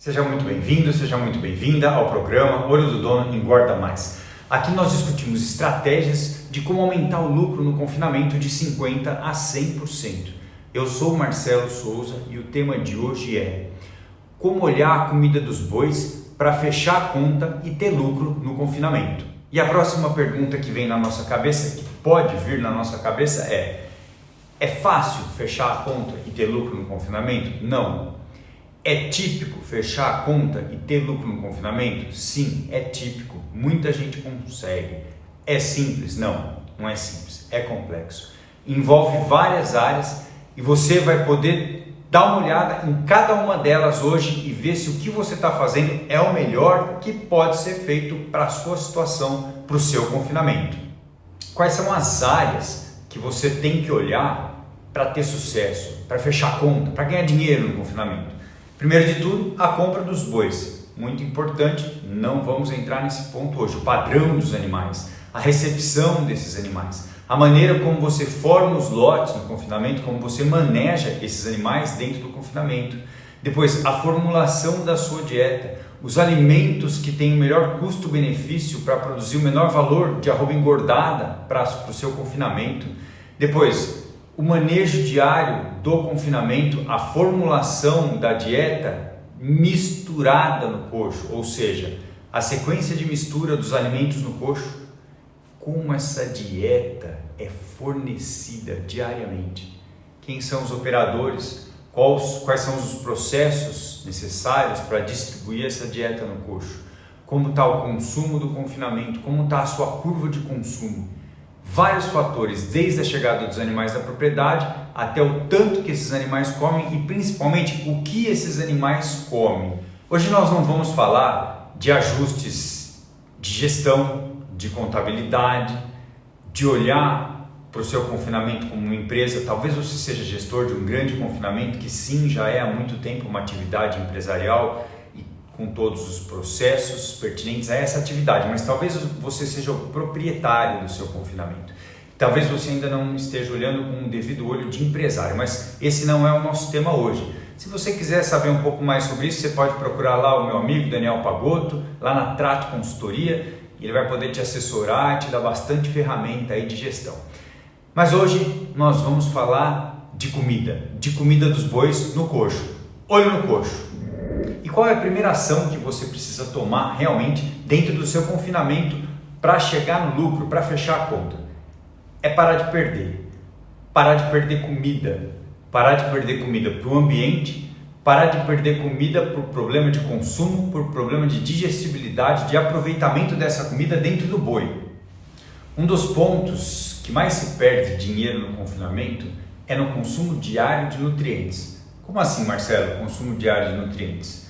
Seja muito bem-vindo, seja muito bem-vinda ao programa Olho do Dono Engorda Mais. Aqui nós discutimos estratégias de como aumentar o lucro no confinamento de 50% a 100%. Eu sou o Marcelo Souza e o tema de hoje é como olhar a comida dos bois para fechar a conta e ter lucro no confinamento. E a próxima pergunta que vem na nossa cabeça, que pode vir na nossa cabeça é fácil fechar a conta e ter lucro no confinamento? Não. É típico fechar a conta e ter lucro no confinamento? Sim, é típico. Muita gente consegue. É simples? Não, não é simples. É complexo. Envolve várias áreas e você vai poder dar uma olhada em cada uma delas hoje e ver se o que você está fazendo é o melhor que pode ser feito para a sua situação, para o seu confinamento. Quais são as áreas que você tem que olhar para ter sucesso, para fechar a conta, para ganhar dinheiro no confinamento? Primeiro de tudo, a compra dos bois. Muito importante, não vamos entrar nesse ponto hoje. O padrão dos animais, a recepção desses animais, a maneira como você forma os lotes no confinamento, como você maneja esses animais dentro do confinamento. Depois, a formulação da sua dieta, os alimentos que têm o melhor custo-benefício para produzir o menor valor de arroba engordada para o seu confinamento. Depois, o manejo diário do confinamento, a formulação da dieta misturada no coxo, ou seja, a sequência de mistura dos alimentos no coxo, como essa dieta é fornecida diariamente, quem são os operadores, quais são os processos necessários para distribuir essa dieta no coxo, como está o consumo do confinamento, como está a sua curva de consumo. Vários fatores, desde a chegada dos animais da propriedade até o tanto que esses animais comem e principalmente o que esses animais comem. Hoje nós não vamos falar de ajustes de gestão, de contabilidade, de olhar para o seu confinamento como uma empresa. Talvez você seja gestor de um grande confinamento, que sim, já é há muito tempo uma atividade empresarial com todos os processos pertinentes a essa atividade, mas talvez você seja o proprietário do seu confinamento. Talvez você ainda não esteja olhando com um devido olho de empresário, mas esse não é o nosso tema hoje. Se você quiser saber um pouco mais sobre isso, você pode procurar lá o meu amigo Daniel Pagotto, lá na Trato Consultoria, e ele vai poder te assessorar, te dar bastante ferramenta aí de gestão. Mas hoje nós vamos falar de comida dos bois no coxo. Olho no coxo. E qual é a primeira ação que você precisa tomar realmente dentro do seu confinamento para chegar no lucro, para fechar a conta? É parar de perder. Parar de perder comida. Parar de perder comida para o ambiente, parar de perder comida por problema de consumo, por problema de digestibilidade, de aproveitamento dessa comida dentro do boi. Um dos pontos que mais se perde dinheiro no confinamento é no consumo diário de nutrientes. Como assim, Marcelo, consumo diário de nutrientes?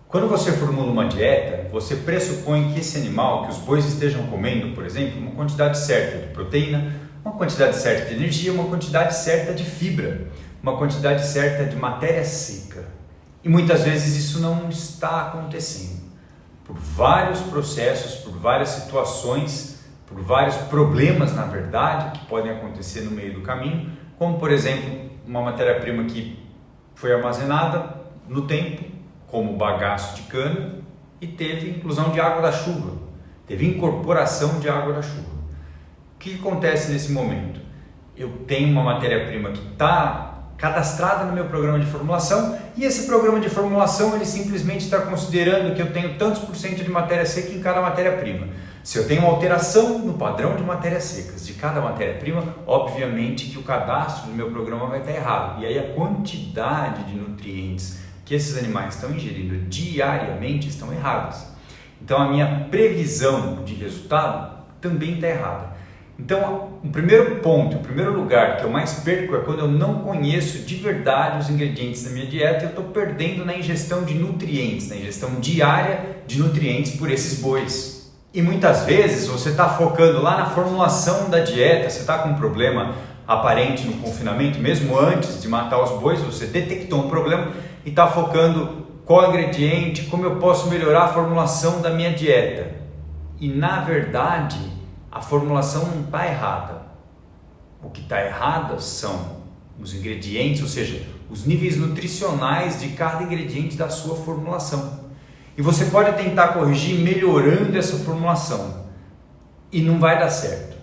Quando você formula uma dieta, você pressupõe que esse animal, que os bois estejam comendo, por exemplo, uma quantidade certa de proteína, uma quantidade certa de energia, uma quantidade certa de fibra, uma quantidade certa de matéria seca. E muitas vezes isso não está acontecendo. Por vários processos, por várias situações, por vários problemas, na verdade, que podem acontecer no meio do caminho, como, por exemplo, uma matéria-prima que foi armazenada no tempo, como bagaço de cana, e teve inclusão de água da chuva, teve incorporação de água da chuva. O que acontece nesse momento? Eu tenho uma matéria-prima que está cadastrada no meu programa de formulação e esse programa de formulação ele simplesmente está considerando que eu tenho tantos por cento de matéria seca em cada matéria-prima. Se eu tenho uma alteração no padrão de matérias secas de cada matéria-prima, obviamente que o cadastro do meu programa vai estar errado. E aí a quantidade de nutrientes que esses animais estão ingerindo diariamente estão erradas. Então a minha previsão de resultado também está errada. Então o primeiro ponto, o primeiro lugar que eu mais perco é quando eu não conheço de verdade os ingredientes da minha dieta e eu estou perdendo na ingestão de nutrientes, na ingestão diária de nutrientes por esses bois. E muitas vezes você está focando lá na formulação da dieta, você está com um problema aparente no confinamento, mesmo antes de matar os bois, você detectou um problema e está focando qual ingrediente, como eu posso melhorar a formulação da minha dieta. E na verdade, a formulação não está errada. O que está errado são os ingredientes, ou seja, os níveis nutricionais de cada ingrediente da sua formulação. E você pode tentar corrigir melhorando essa formulação e não vai dar certo.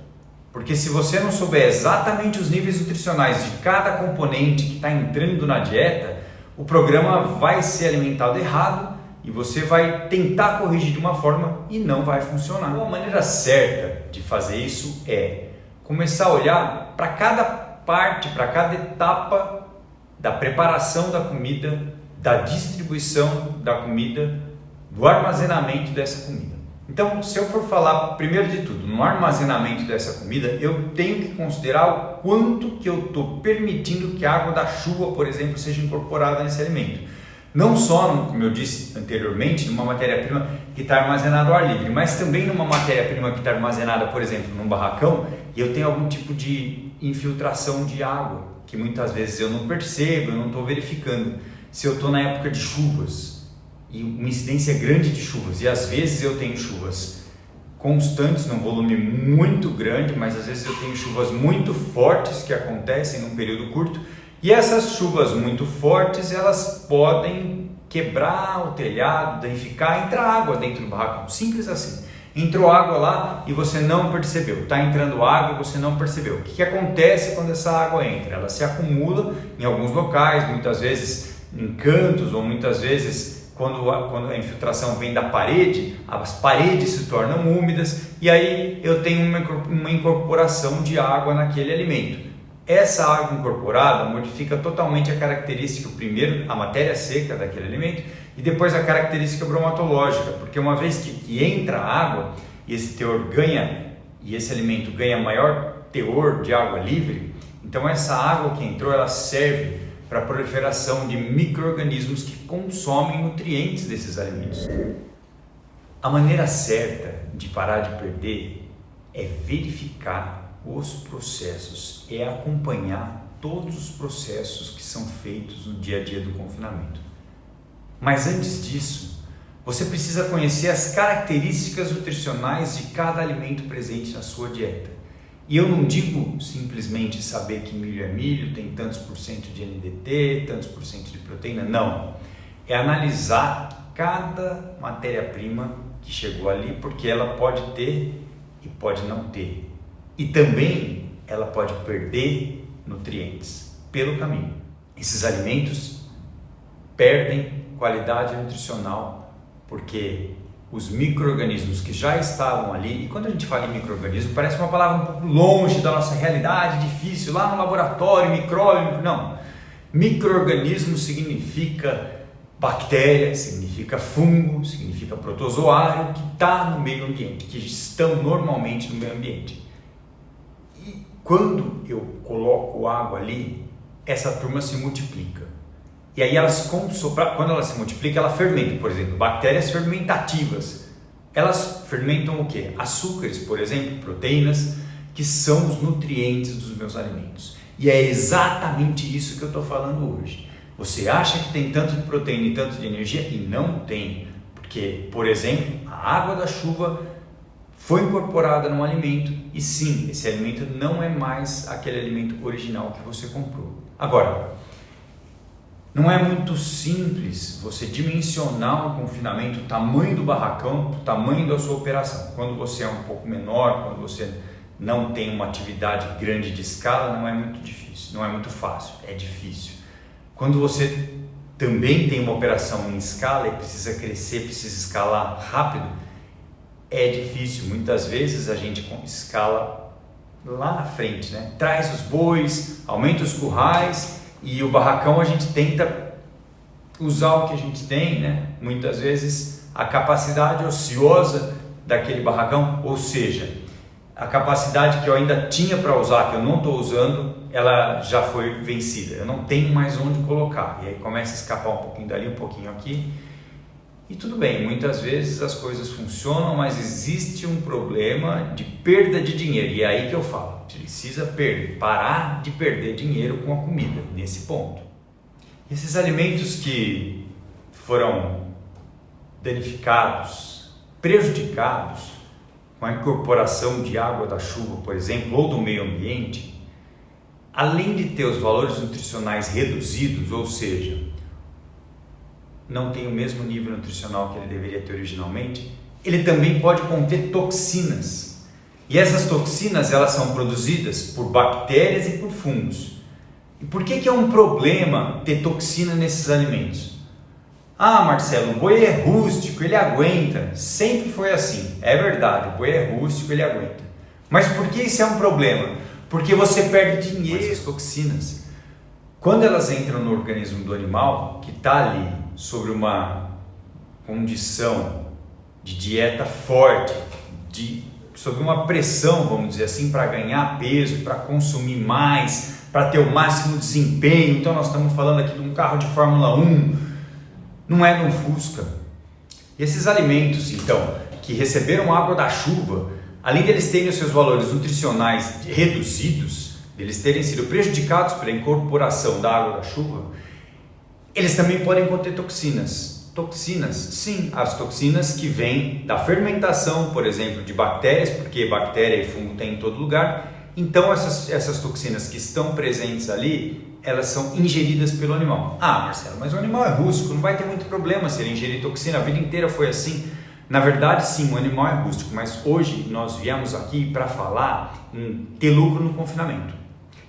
Porque se você não souber exatamente os níveis nutricionais de cada componente que está entrando na dieta, o programa vai ser alimentado errado e você vai tentar corrigir de uma forma e não vai funcionar. Então, a maneira certa de fazer isso é começar a olhar para cada parte, para cada etapa da preparação da comida, da distribuição da comida, do armazenamento dessa comida. Então, se eu for falar primeiro de tudo no armazenamento dessa comida, eu tenho que considerar o quanto que eu estou permitindo que a água da chuva, por exemplo, seja incorporada nesse alimento. Não só, como eu disse anteriormente, numa matéria-prima que está armazenada ao ar livre, mas também numa matéria-prima que está armazenada, por exemplo, num barracão, e eu tenho algum tipo de infiltração de água, que muitas vezes eu não percebo, eu não estou verificando. Se eu estou na época de chuvas, e uma incidência grande de chuvas, e às vezes eu tenho chuvas constantes, num volume muito grande, mas às vezes eu tenho chuvas muito fortes que acontecem num período curto, e essas chuvas muito fortes, elas podem quebrar o telhado, danificar, entrar água dentro do barracão, simples assim. Entrou água lá e você não percebeu, está entrando água e você não percebeu. O que acontece quando essa água entra? Ela se acumula em alguns locais, muitas vezes em cantos, ou muitas vezes quando a infiltração vem da parede, as paredes se tornam úmidas e aí eu tenho uma incorporação de água naquele alimento. Essa água incorporada modifica totalmente a característica, primeiro a matéria seca daquele alimento e depois a característica bromatológica, porque uma vez que entra água e esse teor ganha, e esse alimento ganha maior teor de água livre, então essa água que entrou, ela serve para a proliferação de micro-organismos que consomem nutrientes desses alimentos. A maneira certa de parar de perder é verificar os processos, é acompanhar todos os processos que são feitos no dia a dia do confinamento. Mas antes disso, você precisa conhecer as características nutricionais de cada alimento presente na sua dieta. E eu não digo simplesmente saber que milho é milho, tem tantos por cento de NDT, tantos por cento de proteína, não. É analisar cada matéria-prima que chegou ali, porque ela pode ter e pode não ter. E também ela pode perder nutrientes pelo caminho. Esses alimentos perdem qualidade nutricional porque os micro-organismos que já estavam ali, e quando a gente fala em micro-organismo, parece uma palavra um pouco longe da nossa realidade, difícil, lá no laboratório, micróbio, não. Micro-organismo significa bactéria, significa fungo, significa protozoário, que está no meio ambiente, que estão normalmente no meio ambiente. E quando eu coloco água ali, essa turma se multiplica. E aí quando ela se multiplica, ela fermenta, por exemplo, bactérias fermentativas. Elas fermentam o quê? Açúcares, por exemplo, proteínas, que são os nutrientes dos meus alimentos. E é exatamente isso que eu estou falando hoje. Você acha que tem tanto de proteína e tanto de energia e não tem. Porque, por exemplo, a água da chuva foi incorporada num alimento e sim, esse alimento não é mais aquele alimento original que você comprou. Agora, não é muito simples você dimensionar um confinamento, o tamanho do barracão, o tamanho da sua operação. Quando você é um pouco menor, quando você não tem uma atividade grande de escala, não é muito difícil, não é muito fácil, é difícil. Quando você também tem uma operação em escala e precisa crescer, precisa escalar rápido, é difícil. Muitas vezes a gente escala lá na frente, né? Traz os bois, aumenta os currais, e o barracão a gente tenta usar o que a gente tem, né? Muitas vezes a capacidade ociosa daquele barracão, ou seja, a capacidade que eu ainda tinha para usar, que eu não estou usando, ela já foi vencida. Eu não tenho mais onde colocar. E aí começa a escapar um pouquinho dali, um pouquinho aqui. E tudo bem, muitas vezes as coisas funcionam, mas existe um problema de perda de dinheiro. E é aí que eu falo, precisa parar de perder dinheiro com a comida, nesse ponto. Esses alimentos que foram danificados, prejudicados com a incorporação de água da chuva, por exemplo, ou do meio ambiente, além de ter os valores nutricionais reduzidos, ou seja, não tem o mesmo nível nutricional que ele deveria ter originalmente, ele também pode conter toxinas. E essas toxinas, elas são produzidas por bactérias e por fungos. E por que é um problema ter toxina nesses alimentos? Ah, Marcelo, o boi é rústico, ele aguenta. Sempre foi assim. É verdade, o boi é rústico, ele aguenta. Mas por que isso é um problema? Porque você perde dinheiro com essas toxinas. Quando elas entram no organismo do animal, que está ali sobre uma condição de dieta forte, sob uma pressão, vamos dizer assim, para ganhar peso, para consumir mais, para ter o máximo desempenho. Então nós estamos falando aqui de um carro de Fórmula 1, não é de um Fusca. E esses alimentos, então, que receberam água da chuva, além de eles terem os seus valores nutricionais reduzidos, de eles terem sido prejudicados pela incorporação da água da chuva, eles também podem conter toxinas. Toxinas, sim, as toxinas que vêm da fermentação, por exemplo, de bactérias, porque bactéria e fungo tem em todo lugar. Então essas toxinas que estão presentes ali, elas são ingeridas pelo animal. Ah, Marcelo, mas o animal é rústico, não vai ter muito problema se ele ingerir toxina, a vida inteira foi assim. Na verdade, sim, o animal é rústico, mas hoje nós viemos aqui para falar em ter lucro no confinamento.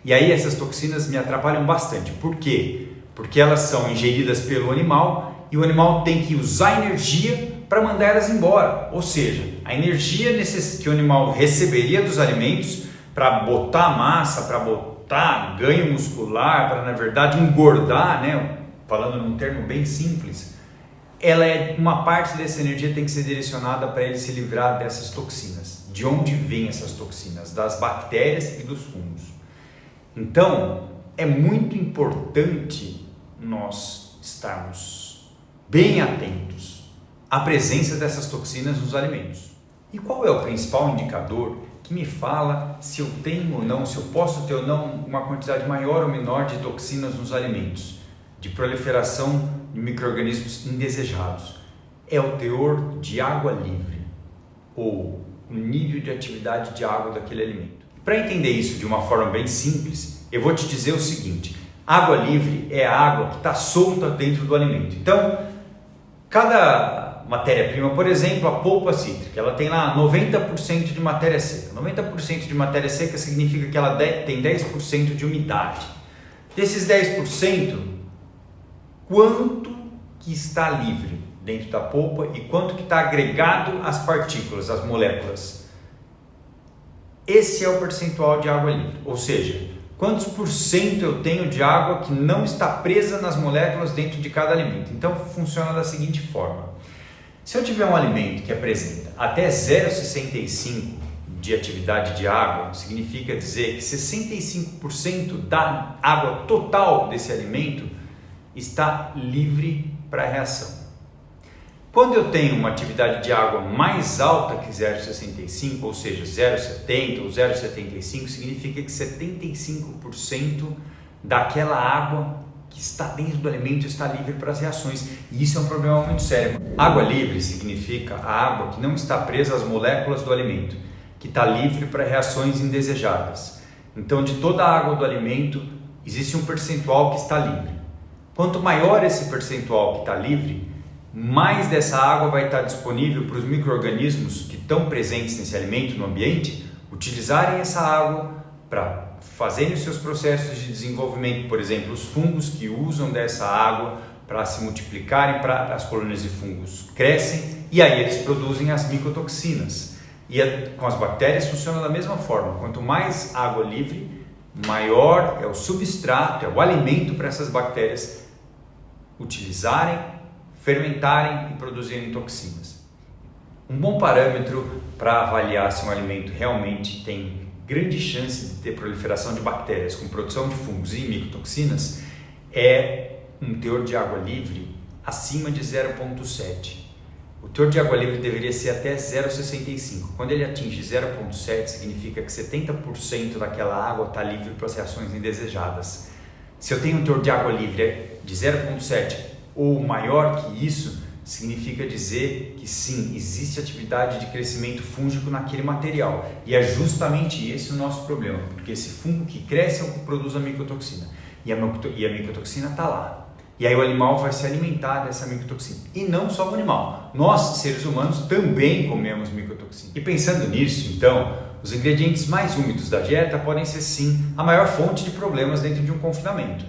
E aí essas toxinas me atrapalham bastante. Por quê? Porque elas são ingeridas pelo animal e o animal tem que usar energia para mandar elas embora. Ou seja, a energia que o animal receberia dos alimentos para botar massa, para botar ganho muscular, para na verdade engordar, né? Falando num termo bem simples, uma parte dessa energia tem que ser direcionada para ele se livrar dessas toxinas. De onde vêm essas toxinas? Das bactérias e dos fungos. Então, é muito importante nós estarmos bem atentos à presença dessas toxinas nos alimentos. E qual é o principal indicador que me fala se eu tenho ou não, se eu posso ter ou não uma quantidade maior ou menor de toxinas nos alimentos, de proliferação de micro-organismos indesejados? É o teor de água livre, ou o nível de atividade de água daquele alimento. Para entender isso de uma forma bem simples, eu vou te dizer o seguinte: água livre é a água que está solta dentro do alimento. Então, cada matéria-prima, por exemplo, a polpa cítrica, ela tem lá 90% de matéria seca. 90% de matéria seca significa que ela tem 10% de umidade. Desses 10%, quanto que está livre dentro da polpa e quanto que está agregado às partículas, às moléculas? Esse é o percentual de água livre, ou seja, quantos por cento eu tenho de água que não está presa nas moléculas dentro de cada alimento. Então funciona da seguinte forma: se eu tiver um alimento que apresenta até 0,65 de atividade de água, significa dizer que 65% da água total desse alimento está livre para reação. Quando eu tenho uma atividade de água mais alta que 0,65, ou seja, 0,70 ou 0,75, significa que 75% daquela água que está dentro do alimento está livre para as reações. E isso é um problema muito sério. Água livre significa a água que não está presa às moléculas do alimento, que está livre para reações indesejadas. Então, de toda a água do alimento, existe um percentual que está livre. Quanto maior esse percentual que está livre, mais dessa água vai estar disponível para os micro-organismos que estão presentes nesse alimento, no ambiente, utilizarem essa água para fazerem os seus processos de desenvolvimento. Por exemplo, os fungos que usam dessa água para se multiplicarem, para as colônias de fungos crescem e aí eles produzem as micotoxinas. E com as bactérias funciona da mesma forma. Quanto mais água livre, maior é o substrato, é o alimento para essas bactérias utilizarem, fermentarem e produzirem toxinas. Um bom parâmetro para avaliar se um alimento realmente tem grande chance de ter proliferação de bactérias com produção de fungos e micotoxinas é um teor de água livre acima de 0,7. O teor de água livre deveria ser até 0,65. Quando ele atinge 0,7, significa que 70% daquela água está livre para as reações indesejadas. Se eu tenho um teor de água livre de 0,7 ou maior que isso, significa dizer que sim, existe atividade de crescimento fúngico naquele material. E é justamente esse o nosso problema, porque esse fungo que cresce é o que produz a micotoxina. E a micotoxina está lá. E aí o animal vai se alimentar dessa micotoxina. E não só o animal. Nós, seres humanos, também comemos micotoxina. E pensando nisso, então, os ingredientes mais úmidos da dieta podem ser sim a maior fonte de problemas dentro de um confinamento.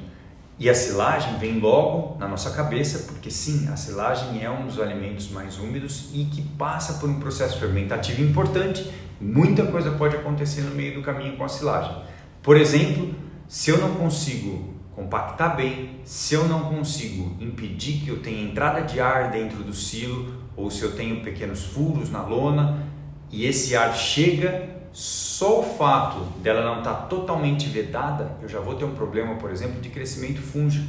E a silagem vem logo na nossa cabeça, porque sim, a silagem é um dos alimentos mais úmidos e que passa por um processo fermentativo importante. Muita coisa pode acontecer no meio do caminho com a silagem. Por exemplo, se eu não consigo compactar bem, se eu não consigo impedir que eu tenha entrada de ar dentro do silo, ou se eu tenho pequenos furos na lona e esse ar chega, só o fato dela não estar totalmente vedada, eu já vou ter um problema, por exemplo, de crescimento fúngico.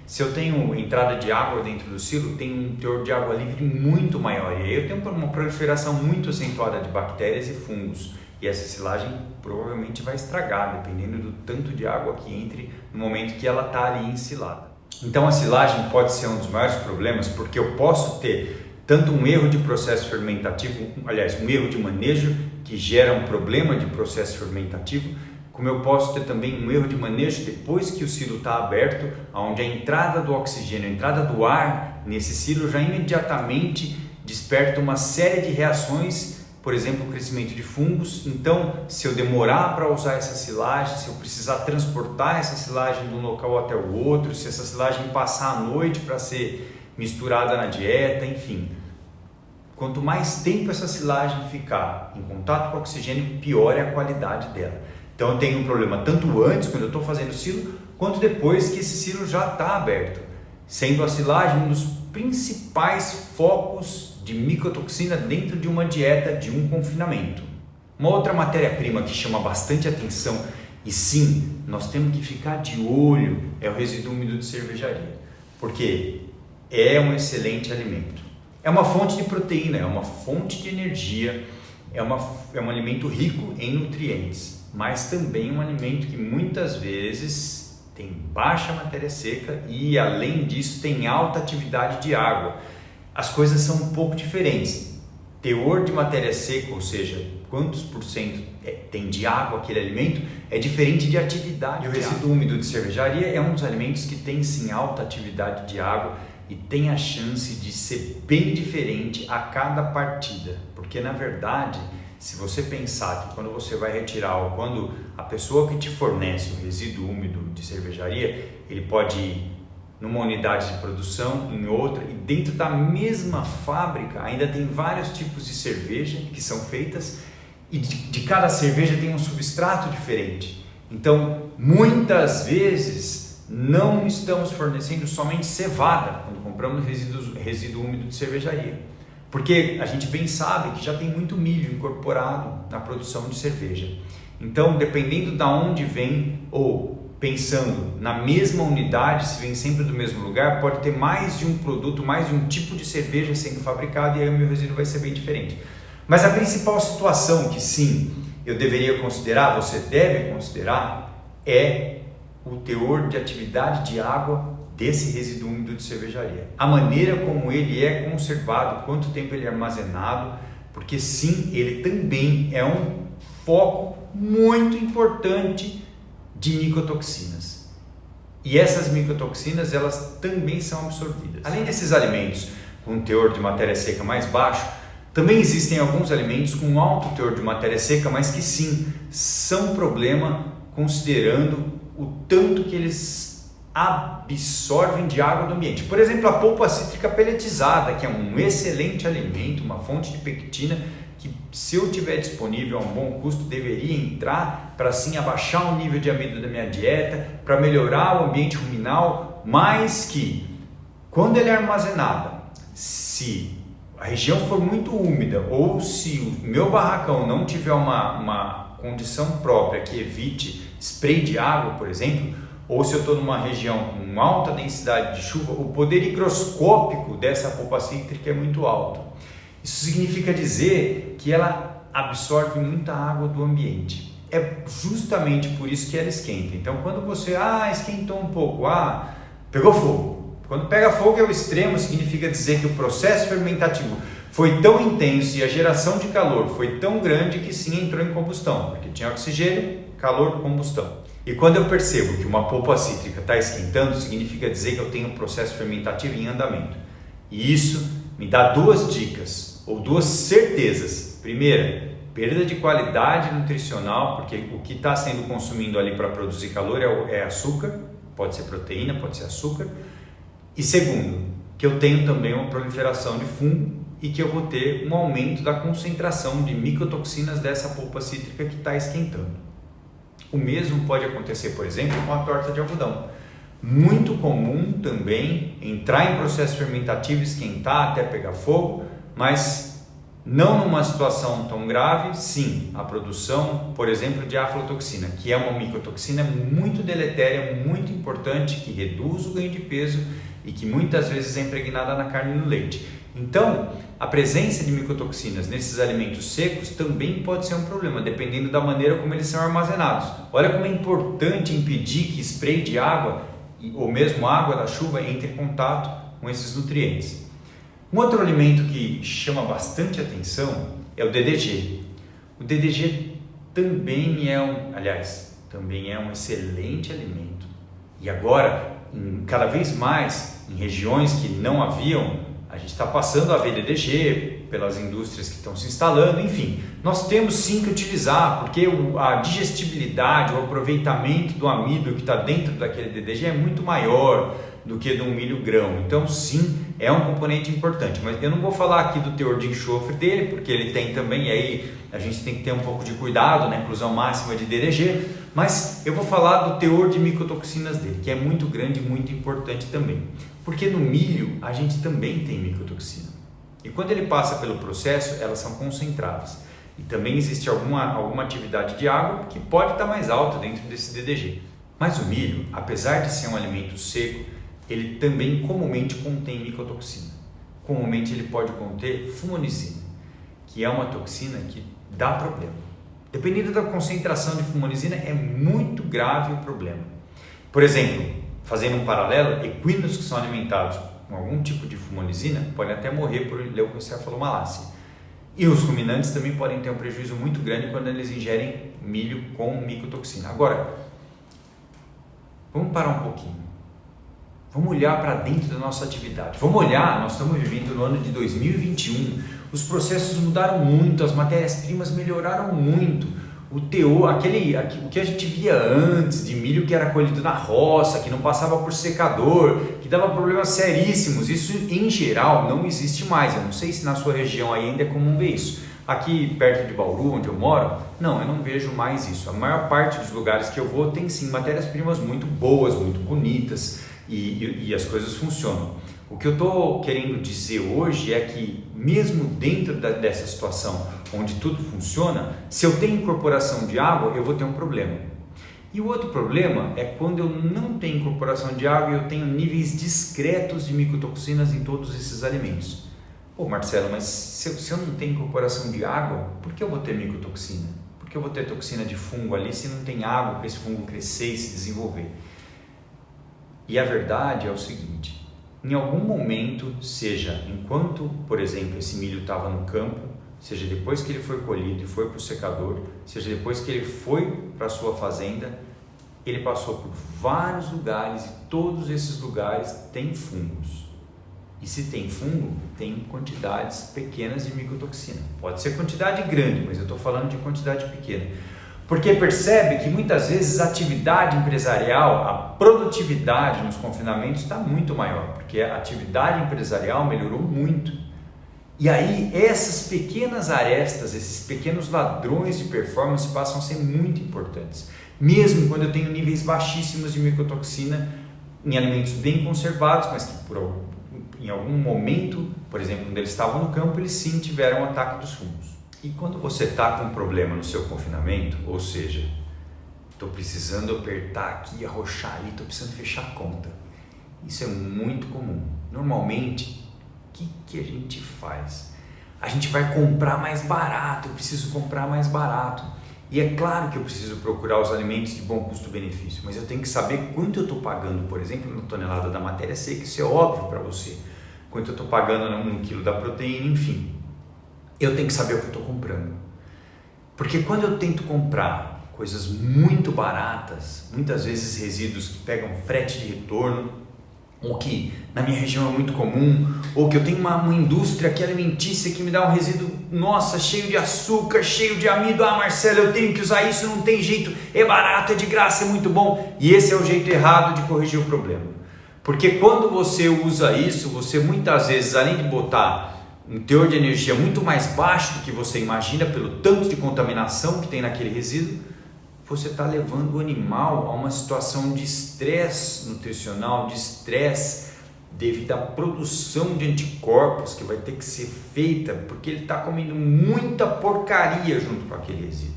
Se eu tenho entrada de água dentro do silo, tem um teor de água livre muito maior, e aí eu tenho uma proliferação muito acentuada de bactérias e fungos. E essa silagem provavelmente vai estragar, dependendo do tanto de água que entre no momento que ela está ali ensilada. Então a silagem pode ser um dos maiores problemas, porque eu posso ter tanto um erro de processo fermentativo, aliás, um erro de manejo que gera um problema de processo fermentativo, como eu posso ter também um erro de manejo depois que o silo está aberto, onde a entrada do oxigênio, a entrada do ar nesse silo já imediatamente desperta uma série de reações. Por exemplo, o crescimento de fungos. Então, se eu demorar para usar essa silagem, se eu precisar transportar essa silagem de um local até o outro, se essa silagem passar a noite para ser misturada na dieta, enfim. Quanto mais tempo essa silagem ficar em contato com o oxigênio, pior é a qualidade dela. Então, eu tenho um problema tanto antes, quando eu estou fazendo o silo, quanto depois que esse silo já está aberto. Sendo a silagem um dos principais focos de micotoxina dentro de uma dieta de um confinamento. Uma outra matéria-prima que chama bastante atenção, e sim, nós temos que ficar de olho, é o resíduo úmido de cervejaria, porque é um excelente alimento. É uma fonte de proteína, é uma fonte de energia, é um alimento rico em nutrientes, mas também um alimento que muitas vezes tem baixa matéria seca e, além disso, tem alta atividade de água. As coisas são um pouco diferentes. Teor de matéria seca, ou seja, quantos por cento tem de água aquele alimento, é diferente de atividade. E o resíduo úmido de cervejaria é um dos alimentos que tem sim alta atividade de água e tem a chance de ser bem diferente a cada partida. Porque na verdade, se você pensar que quando você vai retirar ou quando a pessoa que te fornece o resíduo úmido de cervejaria, ele pode ir numa unidade de produção, em outra, e dentro da mesma fábrica ainda tem vários tipos de cerveja que são feitas e de cada cerveja tem um substrato diferente. Então, muitas vezes não estamos fornecendo somente cevada quando compramos resíduo úmido de cervejaria, porque a gente bem sabe que já tem muito milho incorporado na produção de cerveja. Então, dependendo de onde vem ou pensando na mesma unidade, se vem sempre do mesmo lugar, pode ter mais de um produto, mais de um tipo de cerveja sendo fabricado e aí o meu resíduo vai ser bem diferente. Mas a principal situação que sim, eu deveria considerar, você deve considerar, é o teor de atividade de água desse resíduo úmido de cervejaria. A maneira como ele é conservado, quanto tempo ele é armazenado, porque sim, ele também é um foco muito importante de micotoxinas. E essas micotoxinas, elas também são absorvidas. Além desses alimentos com teor de matéria seca mais baixo, também existem alguns alimentos com alto teor de matéria seca, mas que sim, são problema considerando o tanto que eles absorvem de água do ambiente. Por exemplo, a polpa cítrica pelletizada, que é um excelente alimento, uma fonte de pectina, que se eu tiver disponível a um bom custo, deveria entrar para assim abaixar o nível de amido da minha dieta, para melhorar o ambiente ruminal, mas que quando ele é armazenado, se a região for muito úmida ou se o meu barracão não tiver uma condição própria que evite spray de água, por exemplo, ou se eu estou numa região com alta densidade de chuva, o poder higroscópico dessa polpa cítrica é muito alto. Isso significa dizer que ela absorve muita água do ambiente. É justamente por isso que ela esquenta. Então, quando você esquentou um pouco, pegou fogo, Quando pega fogo é o extremo, significa dizer que o processo fermentativo foi tão intenso e a geração de calor foi tão grande que sim entrou em combustão, porque tinha oxigênio, calor, combustão. E quando eu percebo que uma polpa cítrica está esquentando, significa dizer que eu tenho um processo fermentativo em andamento. E isso me dá duas dicas, ou duas certezas. Primeira, perda de qualidade nutricional, porque o que está sendo consumido ali para produzir calor é açúcar, pode ser proteína, pode ser açúcar. E segundo, que eu tenho também uma proliferação de fungo e que eu vou ter um aumento da concentração de micotoxinas dessa polpa cítrica que está esquentando. O mesmo pode acontecer, por exemplo, com a torta de algodão. Muito comum também entrar em processo fermentativo, esquentar até pegar fogo, mas não numa situação tão grave, sim, a produção, por exemplo, de aflatoxina, que é uma micotoxina muito deletéria, muito importante, que reduz o ganho de peso e que muitas vezes é impregnada na carne e no leite. Então, a presença de micotoxinas nesses alimentos secos também pode ser um problema, dependendo da maneira como eles são armazenados. Olha como é importante impedir que spray de água ou mesmo água da chuva entre em contato com esses nutrientes. Um outro alimento que chama bastante atenção é o DDG. O DDG também é um excelente alimento. E agora, cada vez mais, em regiões que não haviam, a gente está passando a ver DDG pelas indústrias que estão se instalando, enfim. Nós temos sim que utilizar, porque a digestibilidade, o aproveitamento do amido que está dentro daquele DDG é muito maior do que do milho grão. Então sim, é um componente importante, mas eu não vou falar aqui do teor de enxofre dele, porque ele tem também, e aí a gente tem que ter um pouco de cuidado na inclusão máxima de DDG, mas eu vou falar do teor de micotoxinas dele, que é muito grande e muito importante também. Porque no milho a gente também tem micotoxina. E quando ele passa pelo processo, elas são concentradas. E também existe alguma atividade de água que pode estar mais alta dentro desse DDG. Mas o milho, apesar de ser um alimento seco, ele também comumente contém micotoxina. Comumente ele pode conter fumonisina, que é uma toxina que dá problema. Dependendo da concentração de fumonisina, é muito grave o problema. Por exemplo, fazendo um paralelo, equinos que são alimentados com algum tipo de fumonisina podem até morrer por leucocefalomalácia. E os ruminantes também podem ter um prejuízo muito grande quando eles ingerem milho com micotoxina. Agora, vamos parar um pouquinho. Vamos olhar para dentro da nossa atividade. Vamos olhar, nós estamos vivendo no ano de 2021. Os processos mudaram muito, as matérias-primas melhoraram muito. O teor, o que a gente via antes de milho que era colhido na roça, que não passava por secador, que dava problemas seríssimos, isso em geral não existe mais. Eu não sei se na sua região aí ainda é comum ver isso. Aqui perto de Bauru, onde eu moro, não, eu não vejo mais isso. A maior parte dos lugares que eu vou tem sim matérias-primas muito boas, muito bonitas e as coisas funcionam. O que eu estou querendo dizer hoje é que mesmo dentro dessa situação onde tudo funciona, se eu tenho incorporação de água, eu vou ter um problema. E o outro problema é quando eu não tenho incorporação de água e eu tenho níveis discretos de micotoxinas em todos esses alimentos. Pô, Marcelo, mas se eu não tenho incorporação de água, por que eu vou ter micotoxina? Por que eu vou ter toxina de fungo ali se não tem água para esse fungo crescer e se desenvolver? E a verdade é o seguinte: em algum momento, seja enquanto, por exemplo, esse milho estava no campo, seja depois que ele foi colhido e foi para o secador, seja depois que ele foi para a sua fazenda, ele passou por vários lugares e todos esses lugares têm fungos. E se tem fungo, tem quantidades pequenas de micotoxina. Pode ser quantidade grande, mas eu estou falando de quantidade pequena. Porque percebe que muitas vezes a atividade empresarial, a produtividade nos confinamentos está muito maior, porque a atividade empresarial melhorou muito. E aí essas pequenas arestas, esses pequenos ladrões de performance passam a ser muito importantes. Mesmo quando eu tenho níveis baixíssimos de micotoxina em alimentos bem conservados, mas que em algum momento, por exemplo, quando eles estavam no campo, eles sim tiveram um ataque dos fungos. E quando você está com um problema no seu confinamento, ou seja, estou precisando apertar aqui, arrochar ali, estou precisando fechar a conta. Isso é muito comum. Normalmente, o que a gente faz? A gente vai comprar mais barato, eu preciso comprar mais barato. E é claro que eu preciso procurar os alimentos de bom custo-benefício, mas eu tenho que saber quanto eu estou pagando, por exemplo, na tonelada da matéria seca, isso é óbvio para você. Quanto eu estou pagando num quilo da proteína, enfim. Eu tenho que saber o que eu estou comprando. Porque quando eu tento comprar coisas muito baratas, muitas vezes resíduos que pegam frete de retorno, ou que na minha região é muito comum, ou que eu tenho uma indústria que é alimentícia que me dá um resíduo, nossa, cheio de açúcar, cheio de amido, Marcelo, eu tenho que usar isso, não tem jeito, é barato, é de graça, é muito bom. E esse é o jeito errado de corrigir o problema. Porque quando você usa isso, você muitas vezes, além de botar um teor de energia muito mais baixo do que você imagina, pelo tanto de contaminação que tem naquele resíduo, você está levando o animal a uma situação de estresse nutricional, de estresse devido à produção de anticorpos que vai ter que ser feita, porque ele está comendo muita porcaria junto com aquele resíduo.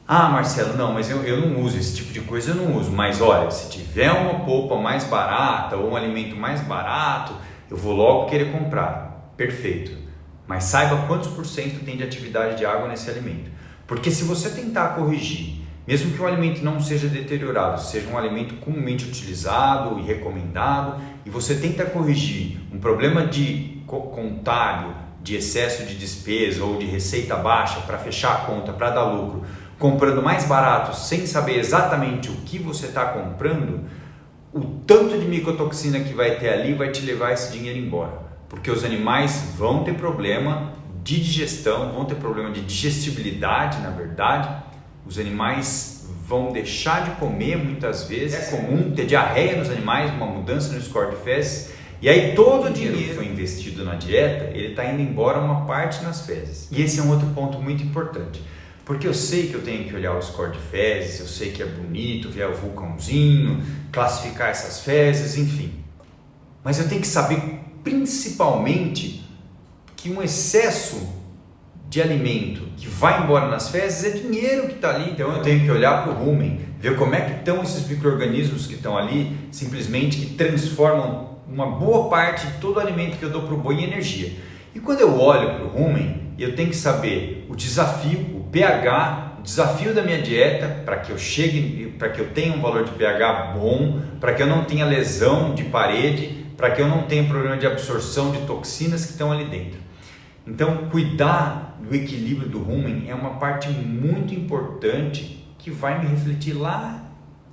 Marcelo, não, mas eu não uso esse tipo de coisa, eu não uso. Mas olha, se tiver uma polpa mais barata ou um alimento mais barato, eu vou logo querer comprar. Perfeito. Mas saiba quantos por cento tem de atividade de água nesse alimento. Porque se você tentar corrigir, mesmo que o alimento não seja deteriorado, seja um alimento comumente utilizado e recomendado, e você tenta corrigir um problema de contábil, de excesso de despesa ou de receita baixa para fechar a conta, para dar lucro, comprando mais barato sem saber exatamente o que você está comprando, o tanto de micotoxina que vai ter ali vai te levar esse dinheiro embora. Porque os animais vão ter problema de digestão, vão ter problema de digestibilidade, na verdade. Os animais vão deixar de comer muitas vezes. É comum ter diarreia nos animais, uma mudança no score de fezes. E aí todo o dinheiro que foi investido na dieta, ele está indo embora uma parte nas fezes. E esse é um outro ponto muito importante. Porque eu sei que eu tenho que olhar o score de fezes, eu sei que é bonito ver o vulcãozinho, classificar essas fezes, enfim. Mas eu tenho que saber principalmente que um excesso de alimento que vai embora nas fezes é dinheiro que está ali. Então eu tenho que olhar para o rumen, ver como é que estão esses micro-organismos que estão ali, simplesmente que transformam uma boa parte de todo o alimento que eu dou para o boi em energia. E quando eu olho para o rumen, eu tenho que saber o desafio, o pH, o desafio da minha dieta para que eu chegue, para que eu tenha um valor de pH bom, para que eu não tenha lesão de parede, para que eu não tenha problema de absorção de toxinas que estão ali dentro. Então, cuidar do equilíbrio do rumen é uma parte muito importante que vai me refletir lá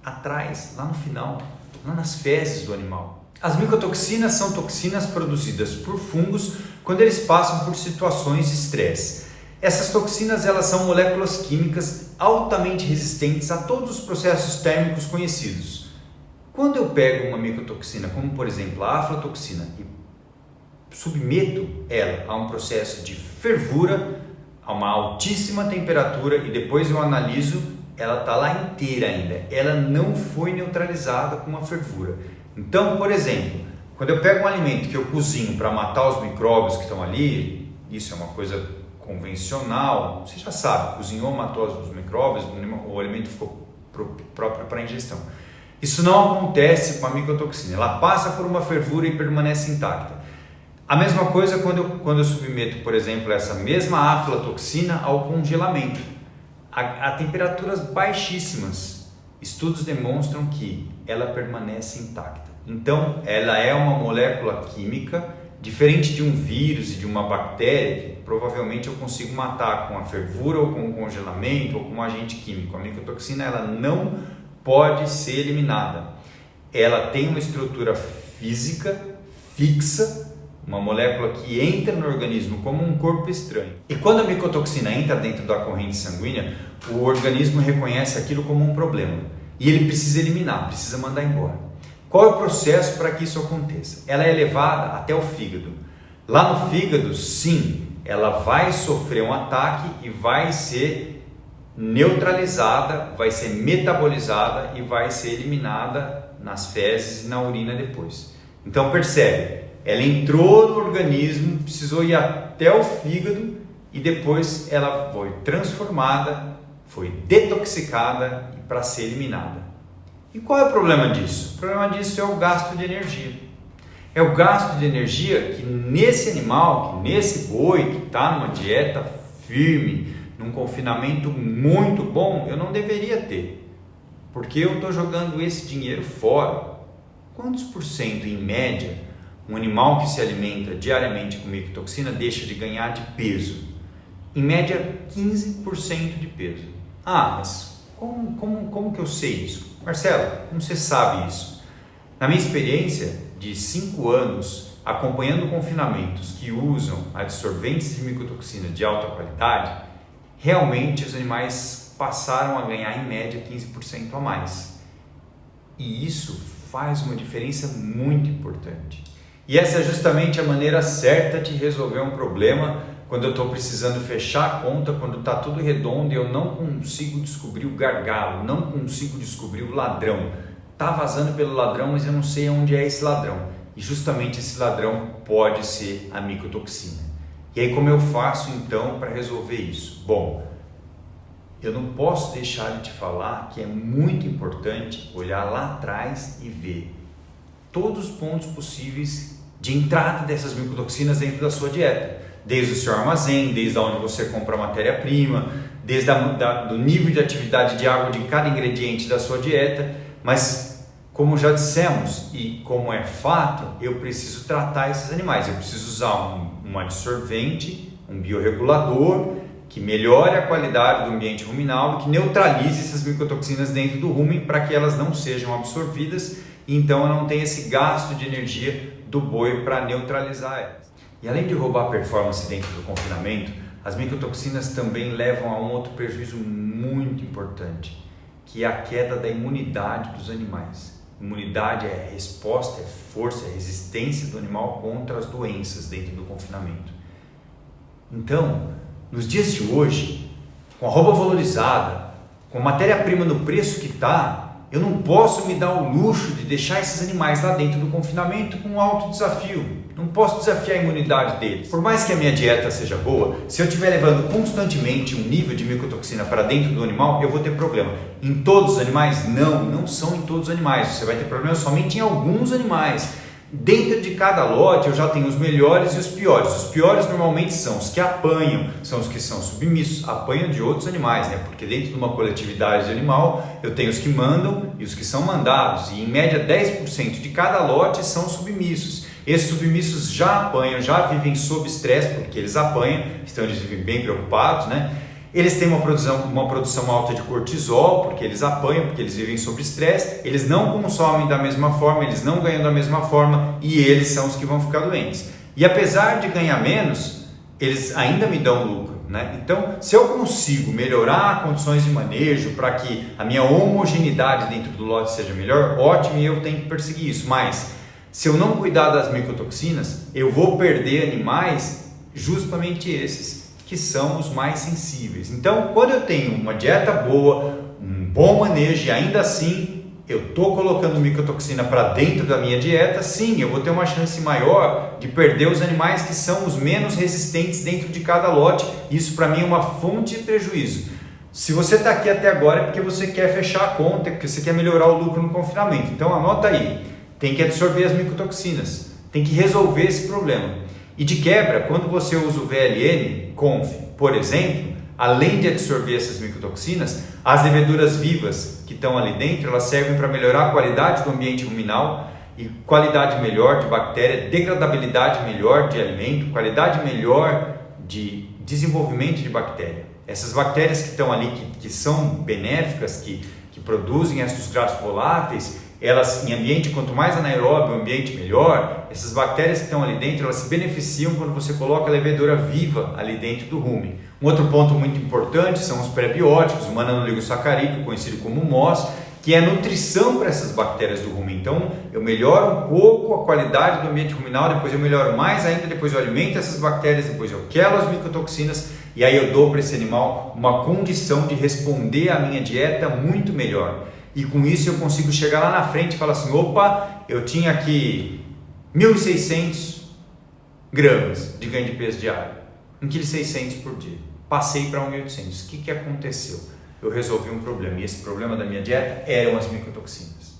atrás, lá no final, lá nas fezes do animal. As micotoxinas são toxinas produzidas por fungos quando eles passam por situações de estresse. Essas toxinas elas são moléculas químicas altamente resistentes a todos os processos térmicos conhecidos. Quando eu pego uma micotoxina, como por exemplo a aflatoxina, e submeto ela a um processo de fervura, a uma altíssima temperatura, e depois eu analiso, ela está lá inteira ainda, ela não foi neutralizada com uma fervura. Então, por exemplo, quando eu pego um alimento que eu cozinho para matar os micróbios que estão ali, isso é uma coisa convencional, você já sabe, cozinhou, matou os micróbios, o alimento ficou próprio para ingestão. Isso não acontece com a micotoxina, ela passa por uma fervura e permanece intacta. A mesma coisa quando eu submeto, por exemplo, essa mesma aflatoxina ao congelamento, a temperaturas baixíssimas. Estudos demonstram que ela permanece intacta. Então, ela é uma molécula química, diferente de um vírus e de uma bactéria, que provavelmente eu consigo matar com a fervura ou com o congelamento ou com um agente químico. A micotoxina ela não pode ser eliminada. Ela tem uma estrutura física fixa, uma molécula que entra no organismo como um corpo estranho. E quando a micotoxina entra dentro da corrente sanguínea, o organismo reconhece aquilo como um problema e ele precisa eliminar, precisa mandar embora. Qual é o processo para que isso aconteça? Ela é levada até o fígado. Lá no fígado, sim, ela vai sofrer um ataque e vai ser neutralizada, vai ser metabolizada e vai ser eliminada nas fezes e na urina depois. Então percebe, ela entrou no organismo, precisou ir até o fígado e depois ela foi transformada, foi detoxicada para ser eliminada. E qual é o problema disso? O problema disso é o gasto de energia. É o gasto de energia que nesse animal, que nesse boi que está numa dieta firme, num confinamento muito bom, eu não deveria ter, porque eu estou jogando esse dinheiro fora. Quantos por cento, em média, um animal que se alimenta diariamente com micotoxina deixa de ganhar de peso? Em média, 15% de peso. Ah, mas como que eu sei isso? Marcelo, como você sabe isso? Na minha experiência de 5 anos, acompanhando confinamentos que usam adsorventes de micotoxina de alta qualidade, realmente os animais passaram a ganhar em média 15% a mais. E isso faz uma diferença muito importante. E essa é justamente a maneira certa de resolver um problema quando eu estou precisando fechar a conta, quando está tudo redondo e eu não consigo descobrir o gargalo, não consigo descobrir o ladrão. Está vazando pelo ladrão, mas eu não sei onde é esse ladrão. E justamente esse ladrão pode ser a micotoxina. E aí como eu faço então para resolver isso? Bom, eu não posso deixar de te falar que é muito importante olhar lá atrás e ver todos os pontos possíveis de entrada dessas micotoxinas dentro da sua dieta. Desde o seu armazém, desde onde você compra a matéria-prima, desde do nível de atividade de água de cada ingrediente da sua dieta. Mas, como já dissemos e como é fato, eu preciso tratar esses animais. Eu preciso usar um adsorvente, um biorregulador, que melhore a qualidade do ambiente ruminal e que neutralize essas micotoxinas dentro do rumen para que elas não sejam absorvidas e então eu não tenha esse gasto de energia do boi para neutralizar elas. E além de roubar a performance dentro do confinamento, as micotoxinas também levam a um outro prejuízo muito importante, que é a queda da imunidade dos animais. Imunidade é resposta, é força, é resistência do animal contra as doenças dentro do confinamento. Então, nos dias de hoje, com a roupa valorizada, com a matéria-prima no preço que está, eu não posso me dar o luxo de deixar esses animais lá dentro do confinamento com um alto desafio. Não posso desafiar a imunidade deles. Por mais que a minha dieta seja boa, se eu estiver levando constantemente um nível de micotoxina para dentro do animal, eu vou ter problema. Em todos os animais? Não são em todos os animais. Você vai ter problema somente em alguns animais. Dentro de cada lote eu já tenho os melhores e os piores. Os piores normalmente são os que apanham, são os que são submissos, apanham de outros animais, né? Porque dentro de uma coletividade de animal eu tenho os que mandam e os que são mandados. E em média 10% de cada lote são submissos. Esses submissos já apanham, já vivem sob estresse porque eles apanham, então eles vivem bem preocupados, né? Eles têm uma produção alta de cortisol, porque eles apanham, porque eles vivem sob estresse, eles não consomem da mesma forma, eles não ganham da mesma forma e eles são os que vão ficar doentes. E apesar de ganhar menos, eles ainda me dão lucro, né? Então, se eu consigo melhorar condições de manejo para que a minha homogeneidade dentro do lote seja melhor, ótimo, e eu tenho que perseguir isso. Mas, se eu não cuidar das micotoxinas, eu vou perder animais justamente esses, que são os mais sensíveis. Então, quando eu tenho uma dieta boa, um bom manejo e ainda assim eu estou colocando micotoxina para dentro da minha dieta, sim, eu vou ter uma chance maior de perder os animais que são os menos resistentes dentro de cada lote. Isso para mim é uma fonte de prejuízo. Se você está aqui até agora é porque você quer fechar a conta, é porque você quer melhorar o lucro no confinamento. Então anota aí, tem que absorver as micotoxinas, tem que resolver esse problema. E de quebra, quando você usa o VLN Conf, por exemplo, além de absorver essas micotoxinas, as leveduras vivas que estão ali dentro, elas servem para melhorar a qualidade do ambiente ruminal e qualidade melhor de bactéria, degradabilidade melhor de alimento, qualidade melhor de desenvolvimento de bactéria. Essas bactérias que estão ali, que são benéficas, que produzem ácidos graxos voláteis, elas em ambiente, quanto mais anaeróbio o ambiente melhor, essas bactérias que estão ali dentro, elas se beneficiam quando você coloca a levedura viva ali dentro do rumen. Um outro ponto muito importante são os pré-bióticos, o mananoligossacarídeo, conhecido como MOS, que é a nutrição para essas bactérias do rumen. Então, eu melhoro um pouco a qualidade do ambiente ruminal, depois eu melhoro mais ainda, depois eu alimento essas bactérias, depois eu quelo as micotoxinas e aí eu dou para esse animal uma condição de responder à minha dieta muito melhor. E com isso eu consigo chegar lá na frente e falar assim, opa, eu tinha aqui 1.600 gramas de ganho de peso diário, 1,6 kg por dia, passei para 1.800, o que aconteceu? Eu resolvi um problema, e esse problema da minha dieta eram as micotoxinas.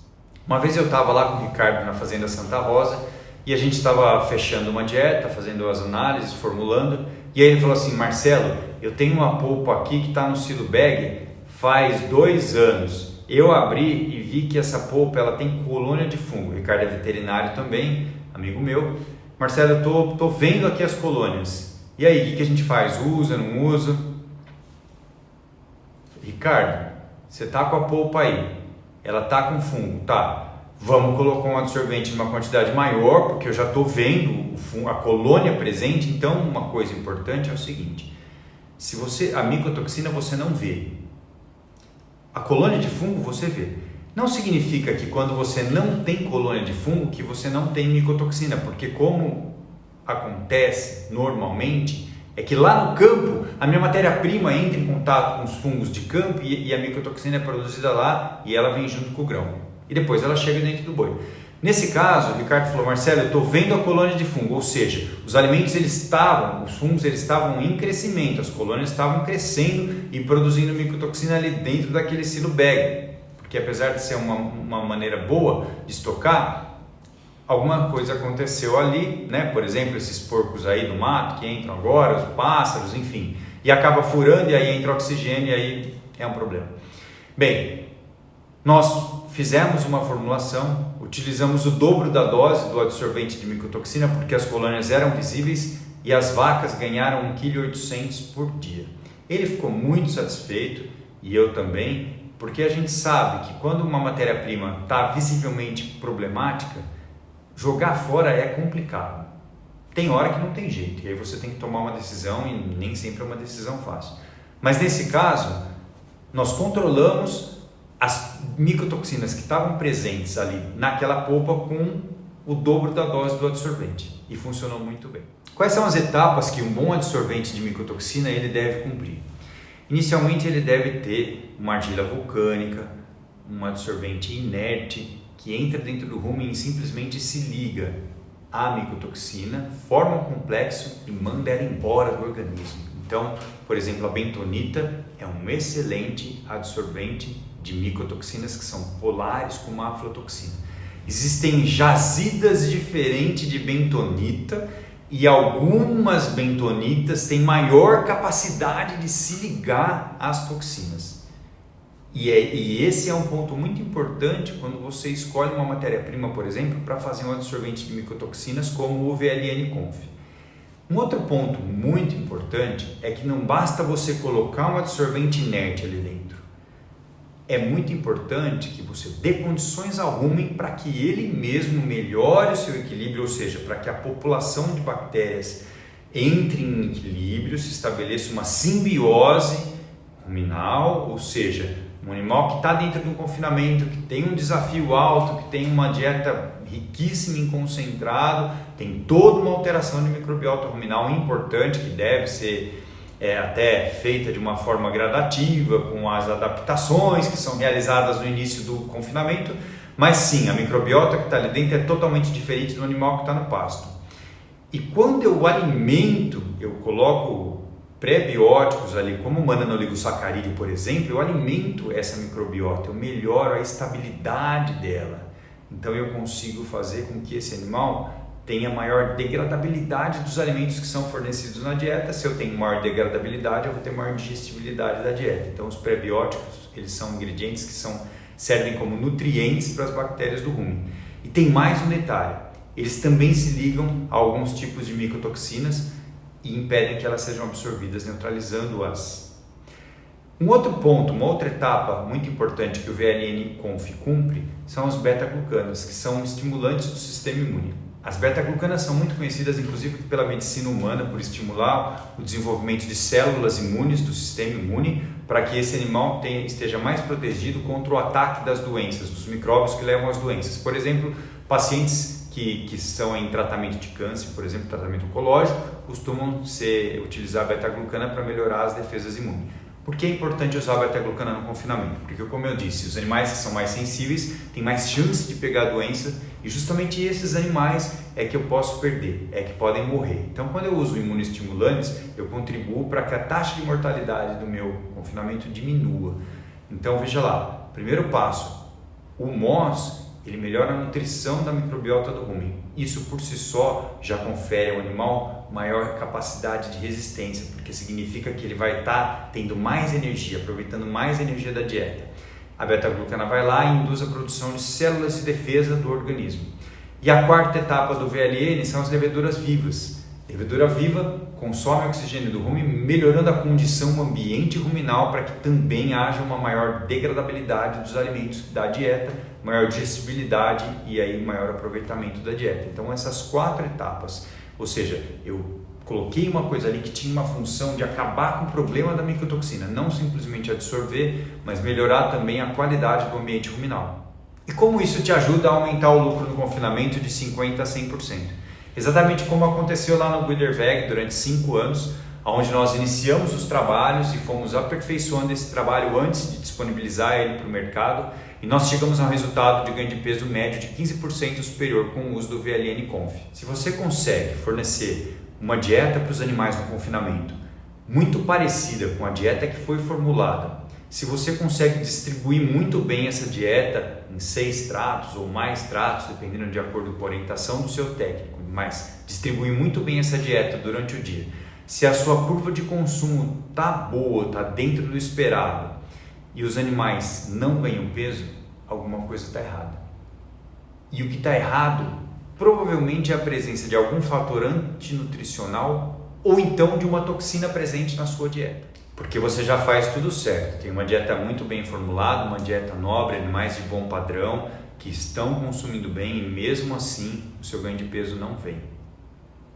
Uma vez eu estava lá com o Ricardo na Fazenda Santa Rosa, e a gente estava fechando uma dieta, fazendo as análises, formulando, e aí ele falou assim: Marcelo, eu tenho uma polpa aqui que está no silo bag faz 2 anos. Eu abri e vi que essa polpa ela tem colônia de fungo. O Ricardo é veterinário também, amigo meu. Marcelo, eu tô vendo aqui as colônias. E aí, o que a gente faz? Usa, não usa? Ricardo, você tá com a polpa aí, ela tá com fungo, tá? Vamos colocar um absorvente em uma quantidade maior, porque eu já estou vendo a colônia presente. Então, uma coisa importante é o seguinte: se a micotoxina você não vê, a colônia de fungo você vê. Não significa que quando você não tem colônia de fungo que você não tem micotoxina, porque como acontece normalmente é que lá no campo a minha matéria-prima entra em contato com os fungos de campo e a micotoxina é produzida lá e ela vem junto com o grão. E depois ela chega dentro do boi. Nesse caso, o Ricardo falou: Marcelo, eu estou vendo a colônia de fungo, ou seja, os alimentos os fungos estavam em crescimento, as colônias estavam crescendo e produzindo micotoxina ali dentro daquele silo bag, porque apesar de ser uma maneira boa de estocar, alguma coisa aconteceu ali, né? Por exemplo, esses porcos aí do mato que entram agora, os pássaros, enfim, e acaba furando e aí entra oxigênio e aí é um problema. Bem, nós fizemos uma formulação, utilizamos o dobro da dose do absorvente de micotoxina porque as colônias eram visíveis e as vacas ganharam 1,8 kg por dia. Ele ficou muito satisfeito e eu também, porque a gente sabe que quando uma matéria-prima está visivelmente problemática, jogar fora é complicado. Tem hora que não tem jeito e aí você tem que tomar uma decisão e nem sempre é uma decisão fácil. Mas nesse caso, nós controlamos as micotoxinas que estavam presentes ali naquela polpa com o dobro da dose do absorvente e funcionou muito bem. Quais são as etapas que um bom absorvente de micotoxina ele deve cumprir? Inicialmente ele deve ter uma argila vulcânica, um absorvente inerte que entra dentro do rumen e simplesmente se liga à micotoxina, forma um complexo e manda ela embora do organismo. Então, por exemplo, a bentonita é um excelente absorvente de micotoxinas que são polares com uma aflatoxina. Existem jazidas diferentes de bentonita e algumas bentonitas têm maior capacidade de se ligar às toxinas. E esse é um ponto muito importante quando você escolhe uma matéria-prima, por exemplo, para fazer um absorvente de micotoxinas como o VLN-Conf. Um outro ponto muito importante é que não basta você colocar um absorvente inerte ali dentro. É muito importante que você dê condições ao rumen para que ele mesmo melhore o seu equilíbrio, ou seja, para que a população de bactérias entre em equilíbrio, se estabeleça uma simbiose ruminal, ou seja, um animal que está dentro de um confinamento, que tem um desafio alto, que tem uma dieta riquíssima em concentrado, tem toda uma alteração de microbiota ruminal importante que deve ser até feita de uma forma gradativa, com as adaptações que são realizadas no início do confinamento, mas sim, a microbiota que está ali dentro é totalmente diferente do animal que está no pasto. E quando eu alimento, eu coloco pré-bióticos ali, como o mananoligossacarídeo, por exemplo, eu alimento essa microbiota, eu melhoro a estabilidade dela. Então eu consigo fazer com que esse animal tenha maior degradabilidade dos alimentos que são fornecidos na dieta. Se eu tenho maior degradabilidade, eu vou ter maior digestibilidade da dieta. Então os pré-bióticos, eles são ingredientes que servem como nutrientes para as bactérias do rumen. E tem mais um detalhe, eles também se ligam a alguns tipos de micotoxinas e impedem que elas sejam absorvidas, neutralizando-as. Um outro ponto, uma outra etapa muito importante que o VLN-Conf cumpre são os beta-glucanas, que são estimulantes do sistema imune. As beta-glucanas são muito conhecidas, inclusive, pela medicina humana, por estimular o desenvolvimento de células imunes do sistema imune, para que esse animal esteja mais protegido contra o ataque das doenças, dos micróbios que levam às doenças. Por exemplo, pacientes que estão em tratamento de câncer, por exemplo, tratamento oncológico, costumam utilizar a beta-glucana para melhorar as defesas imunes. Por que é importante usar a beta-glucana no confinamento? Porque, como eu disse, os animais que são mais sensíveis têm mais chance de pegar a doença e justamente esses animais é que eu posso perder, é que podem morrer. Então, quando eu uso imunoestimulantes, eu contribuo para que a taxa de mortalidade do meu confinamento diminua. Então, veja lá, primeiro passo, o MOS ele melhora a nutrição da microbiota do rumen. Isso por si só já confere ao animal maior capacidade de resistência, porque significa que ele vai estar tendo mais energia, aproveitando mais energia da dieta. A beta-glucana vai lá e induz a produção de células de defesa do organismo. E a quarta etapa do VLN são as leveduras vivas. Levedura viva consome oxigênio do rumen, melhorando a condição ambiente ruminal para que também haja uma maior degradabilidade dos alimentos da dieta, maior digestibilidade e aí maior aproveitamento da dieta. Então essas quatro etapas, ou seja, eu coloquei uma coisa ali que tinha uma função de acabar com o problema da micotoxina, não simplesmente absorver, mas melhorar também a qualidade do ambiente ruminal. E como isso te ajuda a aumentar o lucro no confinamento de 50% a 100%? Exatamente como aconteceu lá no Buiderweg durante 5 anos, onde nós iniciamos os trabalhos e fomos aperfeiçoando esse trabalho antes de disponibilizar ele para o mercado, e nós chegamos a um resultado de ganho de peso médio de 15% superior com o uso do VLN Conf. Se você consegue fornecer uma dieta para os animais no confinamento muito parecida com a dieta que foi formulada, se você consegue distribuir muito bem essa dieta em 6 tratos ou mais tratos, dependendo de acordo com a orientação do seu técnico, mas distribuir muito bem essa dieta durante o dia, se a sua curva de consumo está boa, está dentro do esperado e os animais não ganham peso, alguma coisa está errada. E o que está errado provavelmente é a presença de algum fator antinutricional ou então de uma toxina presente na sua dieta. Porque você já faz tudo certo, tem uma dieta muito bem formulada, uma dieta nobre, animais de bom padrão, que estão consumindo bem e mesmo assim o seu ganho de peso não vem.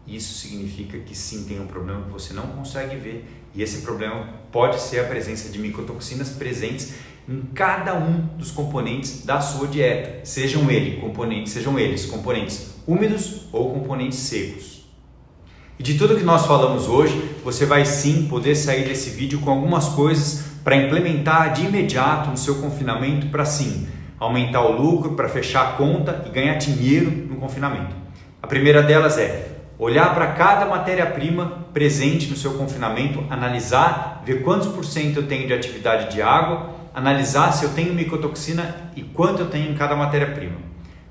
Isso significa que sim, tem um problema que você não consegue ver e esse problema pode ser a presença de micotoxinas presentes em cada um dos componentes da sua dieta, sejam eles componentes úmidos ou componentes secos. E de tudo que nós falamos hoje, você vai sim poder sair desse vídeo com algumas coisas para implementar de imediato no seu confinamento para sim aumentar o lucro, para fechar a conta e ganhar dinheiro no confinamento. A primeira delas é olhar para cada matéria-prima presente no seu confinamento, analisar, ver quantos % eu tenho de atividade de água, analisar se eu tenho micotoxina e quanto eu tenho em cada matéria-prima.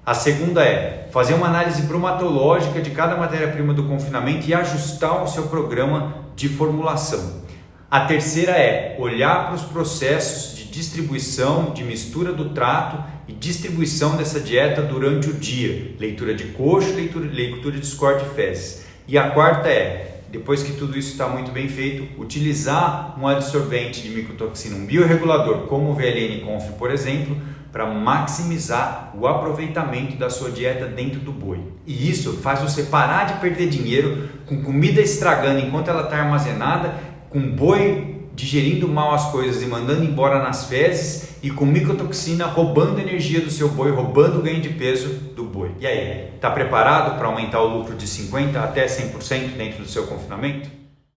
A segunda é fazer uma análise bromatológica de cada matéria-prima do confinamento e ajustar o seu programa de formulação. A terceira é olhar para os processos de distribuição, de mistura do trato e distribuição dessa dieta durante o dia. Leitura de coxo, leitura de score de fezes. E a quarta é, depois que tudo isso está muito bem feito, utilizar um adsorvente de micotoxina, um bioregulador como o VLN Conf, por exemplo, para maximizar o aproveitamento da sua dieta dentro do boi. E isso faz você parar de perder dinheiro com comida estragando enquanto ela está armazenada, com boi digerindo mal as coisas e mandando embora nas fezes e com micotoxina roubando energia do seu boi, roubando o ganho de peso do boi. E aí, está preparado para aumentar o lucro de 50% até 100% dentro do seu confinamento?